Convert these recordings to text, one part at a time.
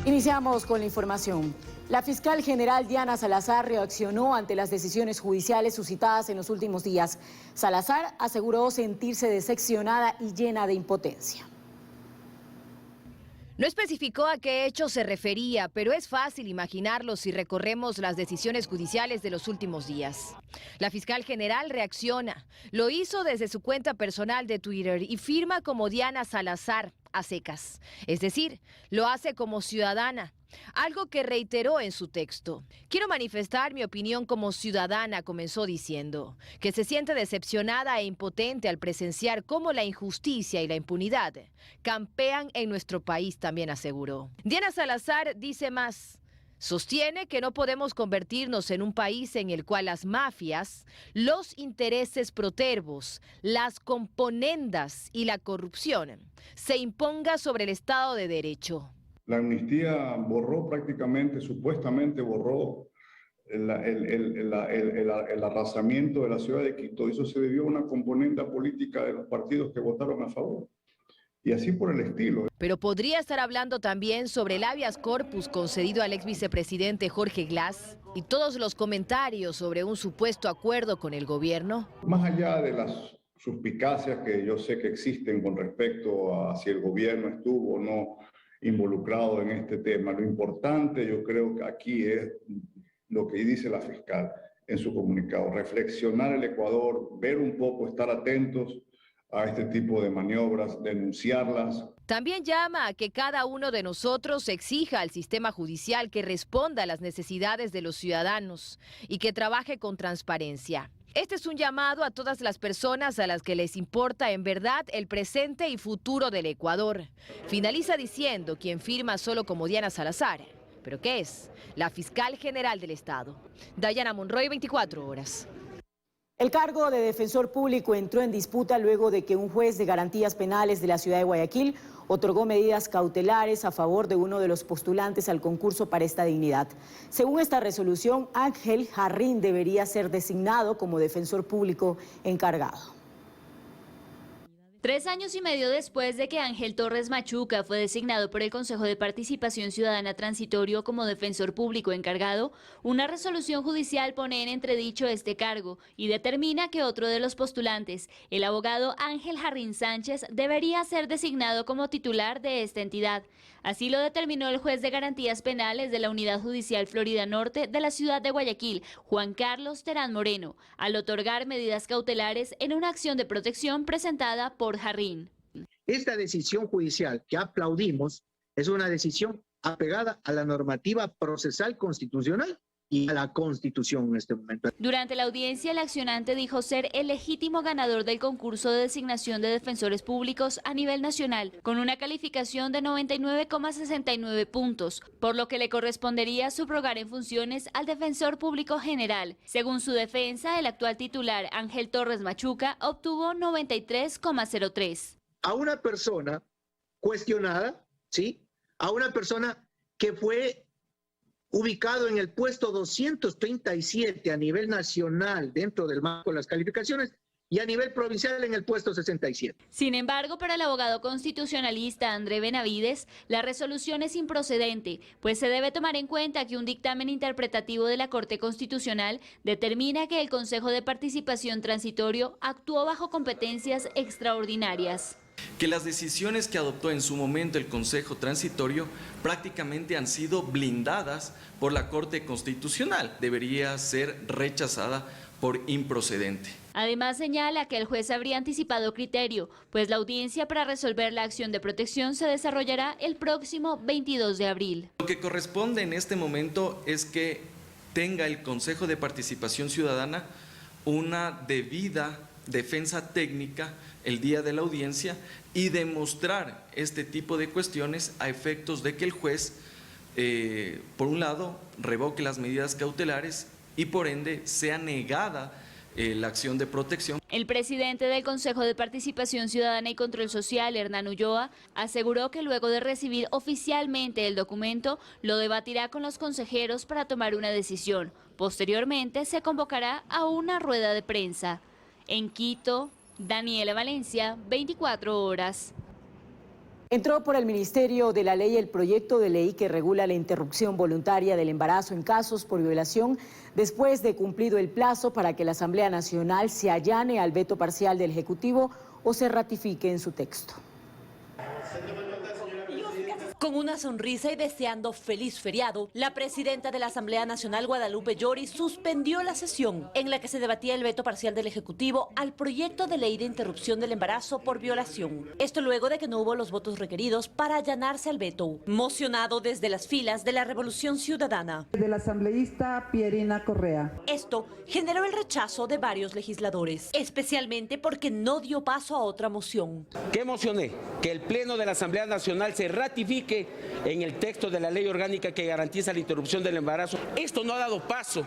Iniciamos con la información. La fiscal general Diana Salazar reaccionó ante las decisiones judiciales suscitadas en los últimos días. Salazar aseguró sentirse decepcionada y llena de impotencia. No especificó a qué hecho se refería, pero es fácil imaginarlo si recorremos las decisiones judiciales de los últimos días. La fiscal general reacciona. Lo hizo desde su cuenta personal de Twitter y firma como Diana Salazar a secas. Es decir, lo hace como ciudadana, algo que reiteró en su texto. Quiero manifestar mi opinión como ciudadana, comenzó diciendo, que se siente decepcionada e impotente al presenciar cómo la injusticia y la impunidad campean en nuestro país, también aseguró. Diana Salazar dice más. Sostiene que no podemos convertirnos en un país en el cual las mafias, los intereses protervos, las componendas y la corrupción se imponga sobre el Estado de Derecho. La amnistía borró prácticamente, supuestamente borró el arrasamiento de la ciudad de Quito. Eso se debió a una componente política de los partidos que votaron a favor. Y así por el estilo. Pero podría estar hablando también sobre el habeas corpus concedido al ex vicepresidente Jorge Glass y todos los comentarios sobre un supuesto acuerdo con el gobierno. Más allá de las suspicacias que yo sé que existen con respecto a si el gobierno estuvo o no involucrado en este tema, lo importante yo creo que aquí es lo que dice la fiscal en su comunicado, reflexionar el Ecuador, ver un poco, estar atentos a este tipo de maniobras, denunciarlas. También llama a que cada uno de nosotros exija al sistema judicial que responda a las necesidades de los ciudadanos y que trabaje con transparencia. Este es un llamado a todas las personas a las que les importa en verdad el presente y futuro del Ecuador. Finaliza diciendo quien firma solo como Diana Salazar, pero ¿qué es? La fiscal general del Estado. Dayana Monroy, 24 horas. El cargo de defensor público entró en disputa luego de que un juez de garantías penales de la ciudad de Guayaquil otorgó medidas cautelares a favor de uno de los postulantes al concurso para esta dignidad. Según esta resolución, Ángel Jarrín debería ser designado como defensor público encargado. 3 años y medio después de que Ángel Torres Machuca fue designado por el Consejo de Participación Ciudadana Transitorio como defensor público encargado, una resolución judicial pone en entredicho este cargo y determina que otro de los postulantes, el abogado Ángel Jarrín Sánchez, debería ser designado como titular de esta entidad. Así lo determinó el juez de garantías penales de la Unidad Judicial Florida Norte de la ciudad de Guayaquil, Juan Carlos Terán Moreno, al otorgar medidas cautelares en una acción de protección presentada por Jarrín. Esta decisión judicial que aplaudimos es una decisión apegada a la normativa procesal constitucional y a la Constitución en este momento. Durante la audiencia, el accionante dijo ser el legítimo ganador del concurso de designación de defensores públicos a nivel nacional, con una calificación de 99,69 puntos, por lo que le correspondería subrogar en funciones al defensor público general. Según su defensa, el actual titular, Ángel Torres Machuca, obtuvo 93,03. A una persona cuestionada, ¿sí? A una persona que fue ubicado en el puesto 237 a nivel nacional dentro del marco de las calificaciones y a nivel provincial en el puesto 67. Sin embargo, para el abogado constitucionalista André Benavides, la resolución es improcedente, pues se debe tomar en cuenta que un dictamen interpretativo de la Corte Constitucional determina que el Consejo de Participación Transitorio actuó bajo competencias extraordinarias. Que las decisiones que adoptó en su momento el Consejo Transitorio prácticamente han sido blindadas por la Corte Constitucional. Debería ser rechazada por improcedente. Además señala que el juez habría anticipado criterio, pues la audiencia para resolver la acción de protección se desarrollará el próximo 22 de abril. Lo que corresponde en este momento es que tenga el Consejo de Participación Ciudadana una debida defensa técnica el día de la audiencia y demostrar este tipo de cuestiones a efectos de que el juez, por un lado, revoque las medidas cautelares y por ende sea negada la acción de protección. El presidente del Consejo de Participación Ciudadana y Control Social, Hernán Ulloa, aseguró que luego de recibir oficialmente el documento, lo debatirá con los consejeros para tomar una decisión. Posteriormente se convocará a una rueda de prensa. En Quito, Daniela Valencia, 24 horas. Entró por el Ministerio de la Ley el proyecto de ley que regula la interrupción voluntaria del embarazo en casos por violación después de cumplido el plazo para que la Asamblea Nacional se allane al veto parcial del Ejecutivo o se ratifique en su texto. Con una sonrisa y deseando feliz feriado, la presidenta de la Asamblea Nacional, Guadalupe Llori, suspendió la sesión en la que se debatía el veto parcial del Ejecutivo al proyecto de ley de interrupción del embarazo por violación. Esto luego de que no hubo los votos requeridos para allanarse al veto. Mocionado desde las filas de la Revolución Ciudadana. De la asambleísta Pierina Correa. Esto generó el rechazo de varios legisladores, especialmente porque no dio paso a otra moción. ¿Qué mocioné? Que el Pleno de la Asamblea Nacional se ratifique en el texto de la ley orgánica que garantiza la interrupción del embarazo. Esto no ha dado paso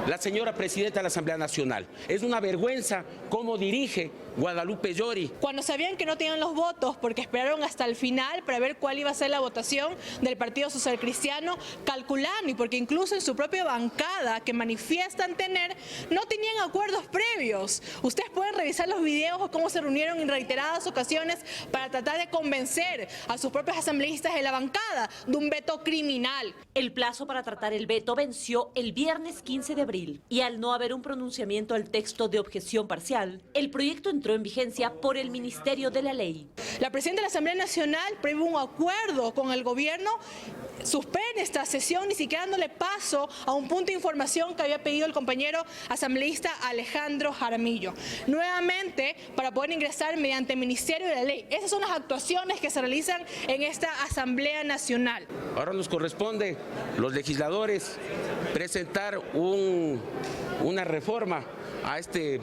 la señora presidenta de la Asamblea Nacional. Es una vergüenza cómo dirige Guadalupe Llori. Cuando sabían que no tenían los votos porque esperaron hasta el final para ver cuál iba a ser la votación del Partido Social Cristiano, calculando y porque incluso en su propia bancada que manifiestan tener, no tenían acuerdos previos. Ustedes pueden revisar los videos o cómo se reunieron en reiteradas ocasiones para tratar de convencer a sus propios asambleístas de la bancada de un veto criminal. El plazo para tratar el veto venció el viernes 15 de abril y al no haber un pronunciamiento al texto de objeción parcial, el proyecto entró en vigencia por el Ministerio de la Ley. La presidenta de la Asamblea Nacional prevé un acuerdo con el gobierno, suspende esta sesión ni siquiera dándole paso a un punto de información que había pedido el compañero asambleísta Alejandro Jaramillo. Nuevamente, para poder ingresar mediante el Ministerio de la Ley. Esas son las actuaciones que se realizan en esta Asamblea Nacional. Ahora nos corresponde, los legisladores, presentar una reforma a este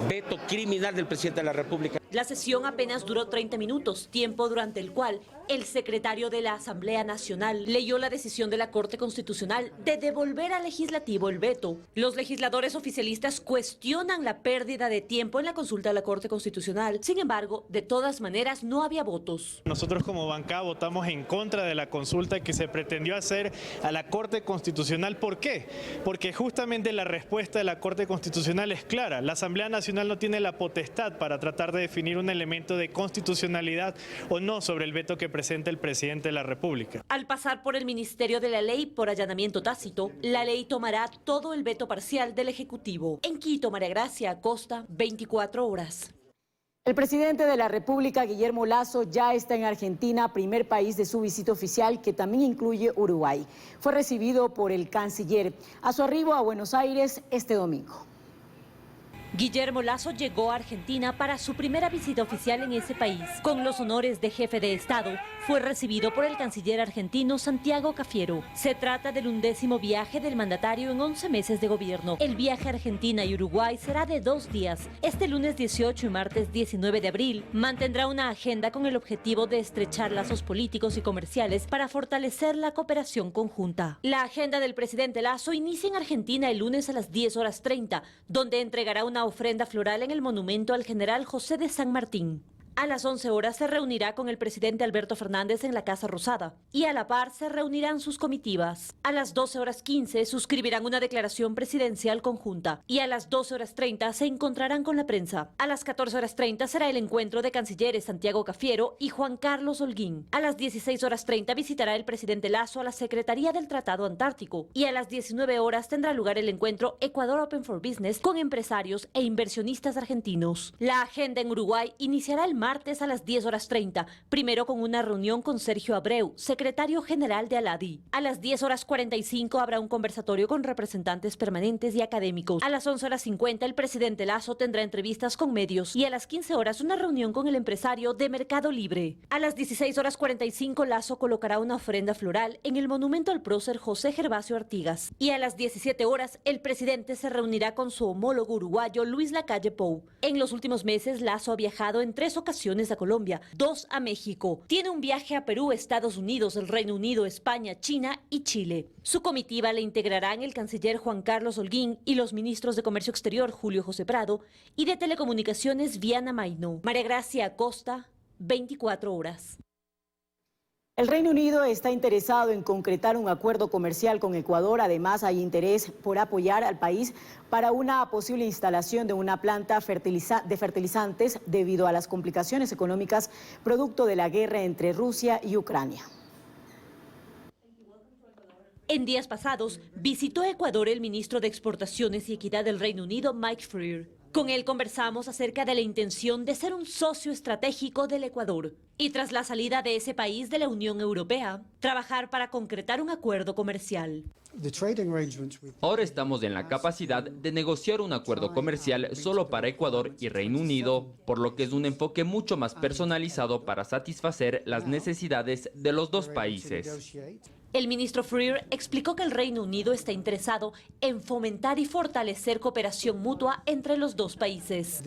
veto criminal del presidente de la República. La sesión apenas duró 30 minutos, tiempo durante el cual el secretario de la Asamblea Nacional leyó la decisión de la Corte Constitucional de devolver al legislativo el veto. Los legisladores oficialistas cuestionan la pérdida de tiempo en la consulta de la Corte Constitucional. Sin embargo, de todas maneras, no había votos. Nosotros como bancada votamos en contra de la consulta que se pretendió hacer a la Corte Constitucional. ¿Por qué? Porque justamente la respuesta de la Corte Constitucional es clara. La Asamblea Nacional no tiene la potestad para tratar de definir un elemento de constitucionalidad o no sobre el veto que presenta el presidente de la República. Al pasar por el Ministerio de la Ley por allanamiento tácito, la ley tomará todo el veto parcial del Ejecutivo. En Quito, María Gracia Acosta, 24 horas. El presidente de la República, Guillermo Lasso, ya está en Argentina, primer país de su visita oficial, que también incluye Uruguay. Fue recibido por el canciller a su arribo a Buenos Aires este domingo. Guillermo Lasso llegó a Argentina para su primera visita oficial en ese país. Con los honores de jefe de Estado, fue recibido por el canciller argentino Santiago Cafiero. Se trata del 11º viaje del mandatario en 11 meses de gobierno. El viaje a Argentina y Uruguay será de 2 días. Este lunes 18 y martes 19 de abril mantendrá una agenda con el objetivo de estrechar lazos políticos y comerciales para fortalecer la cooperación conjunta. La agenda del presidente Lasso inicia en Argentina el lunes a las 10:30, donde entregará una ofrenda floral en el monumento al general José de San Martín. A las 11 horas se reunirá con el presidente Alberto Fernández en la Casa Rosada y a la par se reunirán sus comitivas. A las 12:15 suscribirán una declaración presidencial conjunta y a las 12:30 se encontrarán con la prensa. A las 14:30 será el encuentro de cancilleres Santiago Cafiero y Juan Carlos Holguín. A las 16:30 visitará el presidente Lasso a la Secretaría del Tratado Antártico y a las 19 horas tendrá lugar el encuentro Ecuador Open for Business con empresarios e inversionistas argentinos. La agenda en Uruguay iniciará el martes a las 10:30, primero con una reunión con Sergio Abreu, secretario general de Aladi. A las 10:45 habrá un conversatorio con representantes permanentes y académicos. A las 11:50 el presidente Lasso tendrá entrevistas con medios y a las 15 horas una reunión con el empresario de Mercado Libre. A las 16:45 Lasso colocará una ofrenda floral en el monumento al prócer José Gervasio Artigas. Y a las 17 horas el presidente se reunirá con su homólogo uruguayo Luis Lacalle Pou. En los últimos meses Lasso ha viajado en 3 ocasiones a Colombia, 2 a México. Tiene un viaje a Perú, Estados Unidos, el Reino Unido, España, China y Chile. Su comitiva le integrarán el canciller Juan Carlos Holguín y los ministros de Comercio Exterior Julio José Prado y de Telecomunicaciones Viana Maino. María Gracia Acosta, 24 horas. El Reino Unido está interesado en concretar un acuerdo comercial con Ecuador. Además, hay interés por apoyar al país para una posible instalación de una planta de fertilizantes debido a las complicaciones económicas producto de la guerra entre Rusia y Ucrania. En días pasados, visitó Ecuador el ministro de Exportaciones y Equidad del Reino Unido, Mike Freer. Con él conversamos acerca de la intención de ser un socio estratégico del Ecuador y tras la salida de ese país de la Unión Europea, trabajar para concretar un acuerdo comercial. Ahora estamos en la capacidad de negociar un acuerdo comercial solo para Ecuador y Reino Unido, por lo que es un enfoque mucho más personalizado para satisfacer las necesidades de los dos países. El ministro Freer explicó que el Reino Unido está interesado en fomentar y fortalecer cooperación mutua entre los dos países.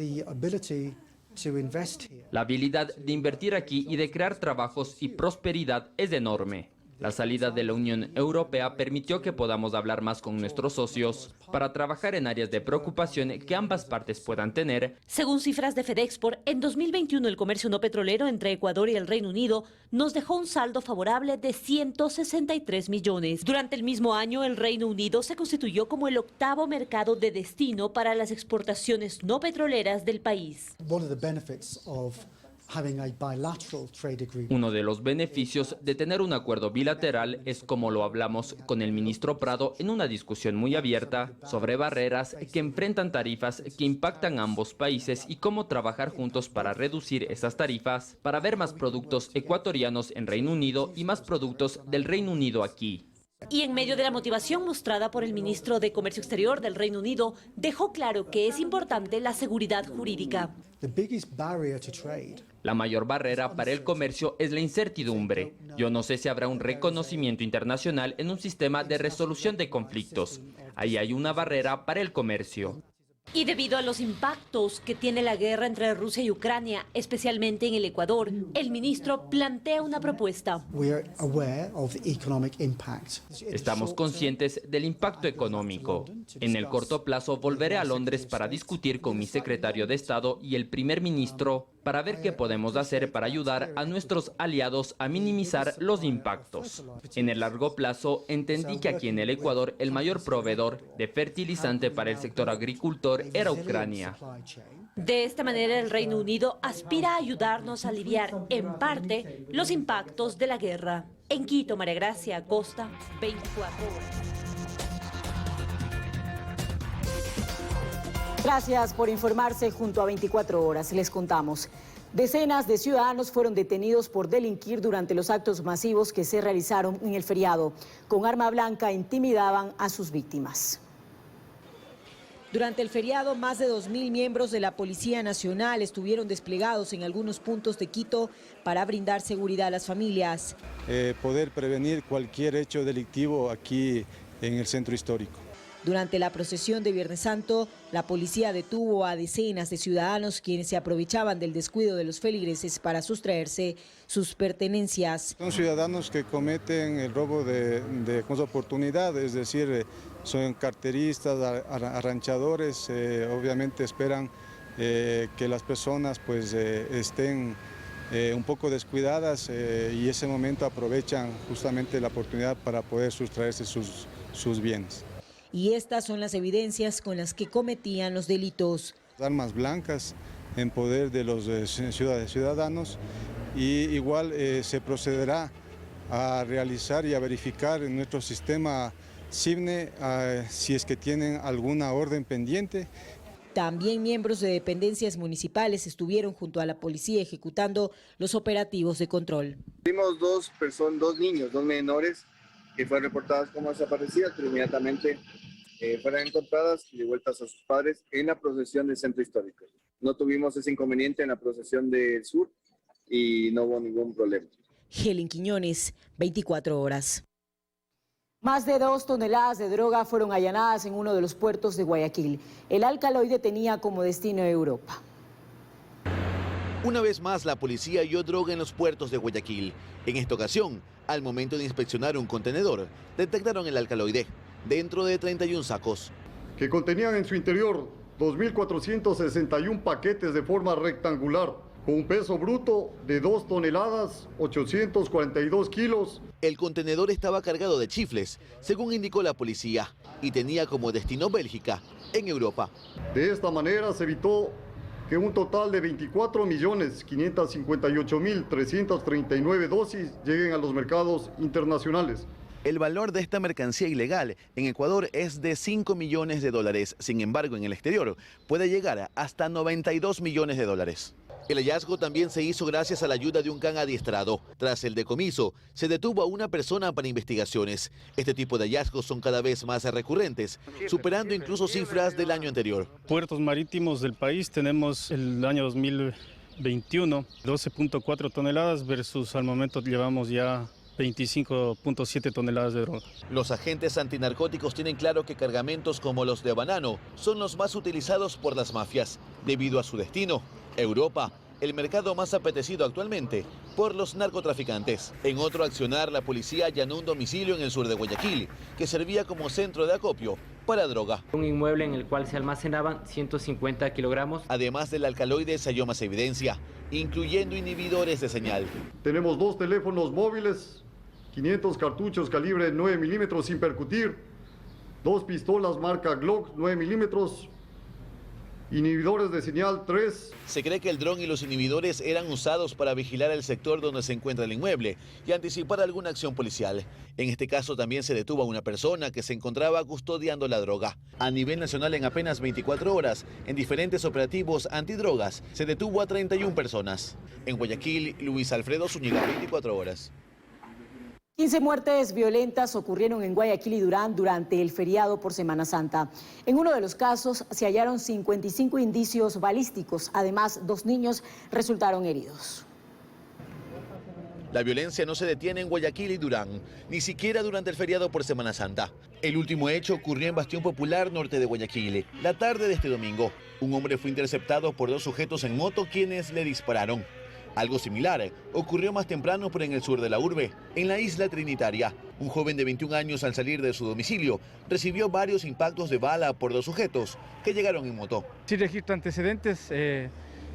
La habilidad de invertir aquí y de crear trabajos y prosperidad es enorme. La salida de la Unión Europea permitió que podamos hablar más con nuestros socios para trabajar en áreas de preocupación que ambas partes puedan tener. Según cifras de FedExport, en 2021 el comercio no petrolero entre Ecuador y el Reino Unido nos dejó un saldo favorable de 163 millones. Durante el mismo año, el Reino Unido se constituyó como el octavo mercado de destino para las exportaciones no petroleras del país. Uno de los beneficios de tener un acuerdo bilateral es como lo hablamos con el ministro Prado en una discusión muy abierta sobre barreras que enfrentan tarifas que impactan a ambos países y cómo trabajar juntos para reducir esas tarifas, para ver más productos ecuatorianos en Reino Unido y más productos del Reino Unido aquí. Y en medio de la motivación mostrada por el ministro de Comercio Exterior del Reino Unido, dejó claro que es importante la seguridad jurídica. La mayor barrera para el comercio es la incertidumbre. Yo no sé si habrá un reconocimiento internacional en un sistema de resolución de conflictos. Ahí hay una barrera para el comercio. Y debido a los impactos que tiene la guerra entre Rusia y Ucrania, especialmente en el Ecuador, el ministro plantea una propuesta. Estamos conscientes del impacto económico. En el corto plazo volveré a Londres para discutir con mi secretario de Estado y el primer ministro para ver qué podemos hacer para ayudar a nuestros aliados a minimizar los impactos. En el largo plazo, entendí que aquí en el Ecuador el mayor proveedor de fertilizante para el sector agricultor era Ucrania. De esta manera, el Reino Unido aspira a ayudarnos a aliviar, en parte, los impactos de la guerra. En Quito, María Gracia Acosta, 24 horas. Gracias por informarse junto a 24 horas. Les contamos. Decenas de ciudadanos fueron detenidos por delinquir durante los actos masivos que se realizaron en el feriado. Con arma blanca intimidaban a sus víctimas. Durante el feriado, más de 2.000 miembros de la Policía Nacional estuvieron desplegados en algunos puntos de Quito para brindar seguridad a las familias. Poder prevenir cualquier hecho delictivo aquí en el centro histórico. Durante la procesión de Viernes Santo, la policía detuvo a decenas de ciudadanos quienes se aprovechaban del descuido de los feligreses para sustraerse sus pertenencias. Son ciudadanos que cometen el robo de oportunidad, es decir, son carteristas, arranchadores, obviamente esperan que las personas pues estén un poco descuidadas y ese momento aprovechan justamente la oportunidad para poder sustraerse sus bienes. Y estas son las evidencias con las que cometían los delitos. Armas blancas en poder de los ciudadanos y igual se procederá a realizar y a verificar en nuestro sistema CIBNE si es que tienen alguna orden pendiente. También miembros de dependencias municipales estuvieron junto a la policía ejecutando los operativos de control. Vimos dos niños, dos menores, que fueron reportadas como desaparecidas, pero inmediatamente fueron encontradas y devueltas a sus padres en la procesión del centro histórico. No tuvimos ese inconveniente en la procesión del sur y no hubo ningún problema. Helen Quiñones, 24 horas. Más de 2 toneladas de droga fueron allanadas en uno de los puertos de Guayaquil. El alcaloide tenía como destino Europa. Una vez más, la policía halló droga en los puertos de Guayaquil. En esta ocasión, al momento de inspeccionar un contenedor, detectaron el alcaloide dentro de 31 sacos. Que contenían en su interior 2.461 paquetes de forma rectangular con un peso bruto de 2 toneladas 842 kilos. El contenedor estaba cargado de chifles, según indicó la policía, y tenía como destino Bélgica, en Europa. De esta manera se evitó que un total de 24.558.339 dosis lleguen a los mercados internacionales. El valor de esta mercancía ilegal en Ecuador es de 5 millones de dólares. Sin embargo, en el exterior puede llegar hasta 92 millones de dólares. El hallazgo también se hizo gracias a la ayuda de un can adiestrado. Tras el decomiso, se detuvo a una persona para investigaciones. Este tipo de hallazgos son cada vez más recurrentes, superando incluso cifras del año anterior. Puertos marítimos del país tenemos el año 2021, 12.4 toneladas versus al momento llevamos ya 25.7 toneladas de droga. Los agentes antinarcóticos tienen claro que cargamentos como los de banano son los más utilizados por las mafias, debido a su destino, Europa, el mercado más apetecido actualmente por los narcotraficantes. En otro accionar, la policía allanó un domicilio en el sur de Guayaquil, que servía como centro de acopio para droga. Un inmueble en el cual se almacenaban 150 kilogramos. Además del alcaloide, se halló más evidencia, incluyendo inhibidores de señal. Tenemos 2 teléfonos móviles, 500 cartuchos calibre 9 milímetros sin percutir, 2 pistolas marca Glock 9 milímetros, inhibidores de señal 3. Se cree que el dron y los inhibidores eran usados para vigilar el sector donde se encuentra el inmueble y anticipar alguna acción policial. En este caso también se detuvo a una persona que se encontraba custodiando la droga. A nivel nacional, en apenas 24 horas, en diferentes operativos antidrogas, se detuvo a 31 personas. En Guayaquil, Luis Alfredo Zúñiga, 24 horas. 15 muertes violentas ocurrieron en Guayaquil y Durán durante el feriado por Semana Santa. En uno de los casos se hallaron 55 indicios balísticos. Además, 2 niños resultaron heridos. La violencia no se detiene en Guayaquil y Durán, ni siquiera durante el feriado por Semana Santa. El último hecho ocurrió en Bastión Popular, norte de Guayaquil, la tarde de este domingo. Un hombre fue interceptado por 2 sujetos en moto quienes le dispararon. Algo similar ocurrió más temprano, pero en el sur de la urbe, en la isla Trinitaria. Un joven de 21 años, al salir de su domicilio, recibió varios impactos de bala por 2 sujetos que llegaron en moto. Sí registro antecedentes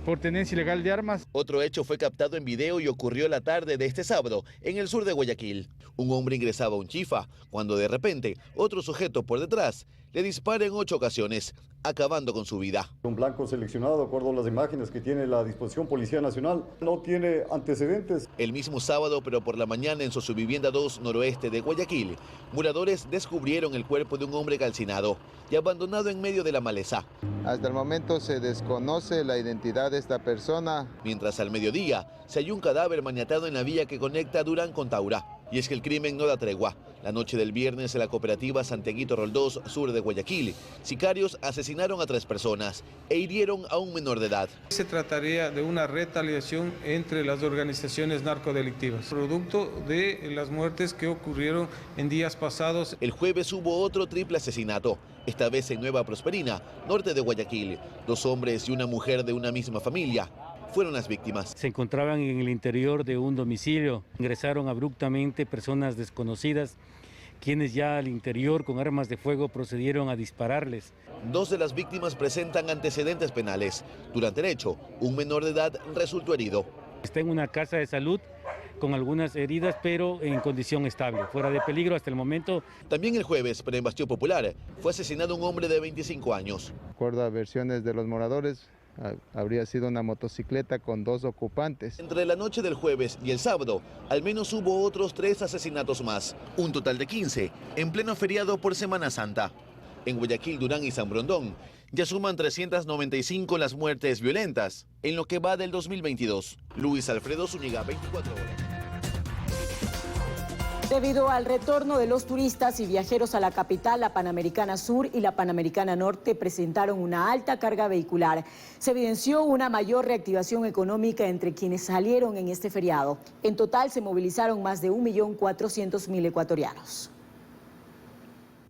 por tenencia ilegal de armas. Otro hecho fue captado en video y ocurrió la tarde de este sábado, en el sur de Guayaquil. Un hombre ingresaba a un chifa, cuando de repente otro sujeto por detrás le dispara en 8 ocasiones, acabando con su vida. Un blanco seleccionado, de acuerdo a las imágenes que tiene la disposición Policía Nacional, no tiene antecedentes. El mismo sábado, pero por la mañana, en Sosuvivienda 2, noroeste de Guayaquil, moradores descubrieron el cuerpo de un hombre calcinado y abandonado en medio de la maleza. Hasta el momento se desconoce la identidad de esta persona. Mientras al mediodía se halló un cadáver maniatado en la vía que conecta Durán con Taura. Y es que el crimen no da tregua. La noche del viernes, en la cooperativa Santiaguito Roldós, sur de Guayaquil, sicarios asesinaron a 3 personas e hirieron a un menor de edad. Se trataría de una retaliación entre las organizaciones narcodelictivas, producto de las muertes que ocurrieron en días pasados. El jueves hubo otro triple asesinato, esta vez en Nueva Prosperina, norte de Guayaquil. 2 hombres y una mujer de una misma familia fueron las víctimas. Se encontraban en el interior de un domicilio. Ingresaron abruptamente personas desconocidas, quienes ya al interior con armas de fuego procedieron a dispararles. 2 de las víctimas presentan antecedentes penales. Durante el hecho, un menor de edad resultó herido. Está en una casa de salud con algunas heridas, pero en condición estable, fuera de peligro hasta el momento. También el jueves, pero en Bastión Popular, fue asesinado un hombre de 25 años. De acuerdo a versiones de los moradores, habría sido una motocicleta con 2 ocupantes. Entre la noche del jueves y el sábado, al menos hubo otros 3 asesinatos más. Un total de 15, en pleno feriado por Semana Santa. En Guayaquil, Durán y San Borondón, ya suman 395 las muertes violentas en lo que va del 2022. Luis Alfredo Zúñiga, 24 horas. Debido al retorno de los turistas y viajeros a la capital, la Panamericana Sur y la Panamericana Norte presentaron una alta carga vehicular. Se evidenció una mayor reactivación económica entre quienes salieron en este feriado. En total se movilizaron más de 1.400.000 ecuatorianos.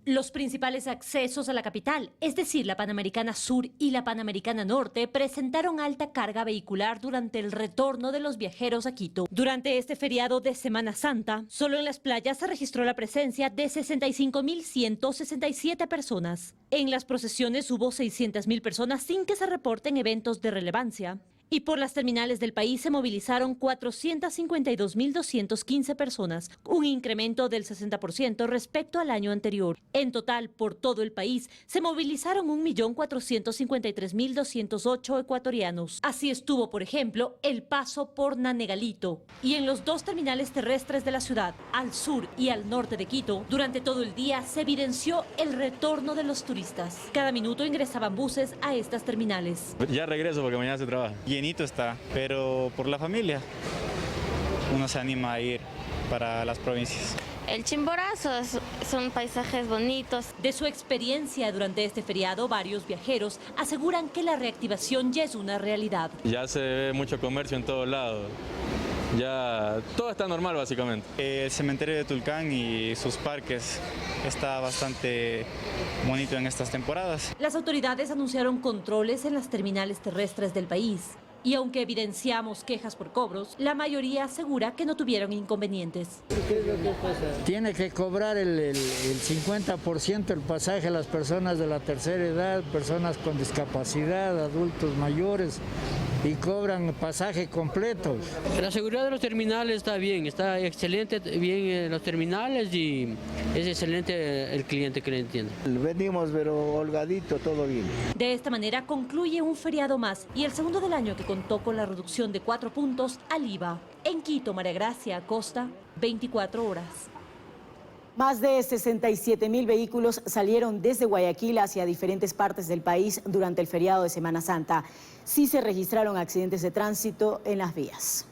Los principales accesos a la capital, es decir, la Panamericana Sur y la Panamericana Norte, presentaron alta carga vehicular durante el retorno de los viajeros a Quito. Durante este feriado de Semana Santa, solo en las playas se registró la presencia de 65.167 personas. En las procesiones hubo 600.000 personas sin que se reporten eventos de relevancia. Y por las terminales del país se movilizaron 452.215 personas, un incremento del 60% respecto al año anterior. En total, por todo el país, se movilizaron 1.453.208 ecuatorianos. Así estuvo, por ejemplo, el paso por Nanegalito. Y en los dos terminales terrestres de la ciudad, al sur y al norte de Quito, durante todo el día se evidenció el retorno de los turistas. Cada minuto ingresaban buses a estas terminales. Ya regreso porque mañana se trabaja. Llenito está, pero por la familia uno se anima a ir para las provincias. El Chimborazo son paisajes bonitos. De su experiencia durante este feriado, varios viajeros aseguran que la reactivación ya es una realidad. Ya se ve mucho comercio en todos lados. Ya todo está normal básicamente. El cementerio de Tulcán y sus parques está bastante bonito en estas temporadas. Las autoridades anunciaron controles en las terminales terrestres del país. Y aunque evidenciamos quejas por cobros, la mayoría asegura que no tuvieron inconvenientes. Tiene que cobrar el 50% el pasaje a las personas de la tercera edad, personas con discapacidad, adultos mayores, y cobran pasaje completo. La seguridad de los terminales está bien, está excelente, bien en los terminales y es excelente el cliente que le entiende. Venimos pero holgadito, todo bien. De esta manera concluye un feriado más y el segundo del año que contó con la reducción de 4 puntos al IVA. En Quito, María Gracia Acosta, 24 horas. Más de 67.000 vehículos salieron desde Guayaquil hacia diferentes partes del país durante el feriado de Semana Santa. Sí se registraron accidentes de tránsito en las vías.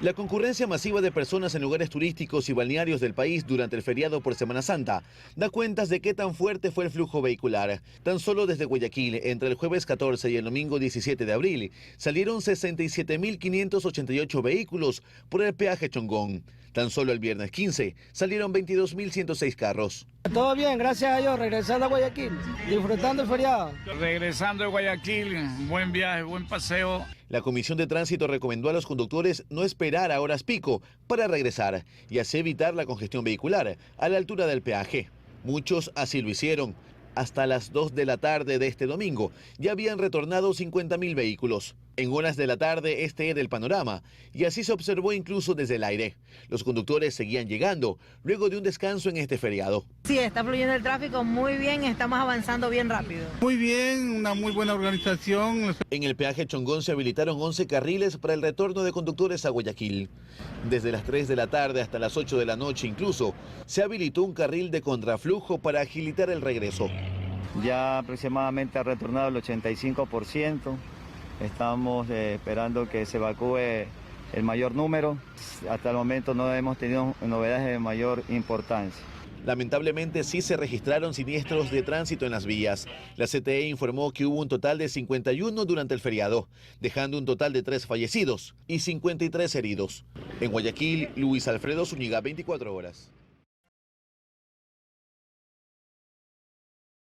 La concurrencia masiva de personas en lugares turísticos y balnearios del país durante el feriado por Semana Santa da cuentas de qué tan fuerte fue el flujo vehicular. Tan solo desde Guayaquil, entre el jueves 14 y el domingo 17 de abril, salieron 67.588 vehículos por el peaje Chongón. Tan solo el viernes 15 salieron 22.106 carros. Todo bien, gracias a Dios, regresando a Guayaquil, disfrutando el feriado. Regresando de Guayaquil, buen viaje, buen paseo. La Comisión de Tránsito recomendó a los conductores no esperar a horas pico para regresar y así evitar la congestión vehicular a la altura del peaje. Muchos así lo hicieron. Hasta las 2 de la tarde de este domingo ya habían retornado 50.000 vehículos. En horas de la tarde este era el panorama y así se observó incluso desde el aire. Los conductores seguían llegando luego de un descanso en este feriado. Sí, está fluyendo el tráfico muy bien, estamos avanzando bien rápido. Muy bien, una muy buena organización. En el peaje Chongón se habilitaron 11 carriles para el retorno de conductores a Guayaquil. Desde las 3 de la tarde hasta las 8 de la noche incluso se habilitó un carril de contraflujo para agilitar el regreso. Ya aproximadamente ha retornado el 85%. Estamos esperando que se evacúe el mayor número. Hasta el momento no hemos tenido novedades de mayor importancia. Lamentablemente sí se registraron siniestros de tránsito en las vías. La CTE informó que hubo un total de 51 durante el feriado, dejando un total de 3 fallecidos y 53 heridos. En Guayaquil, Luis Alfredo Zúñiga, 24 horas.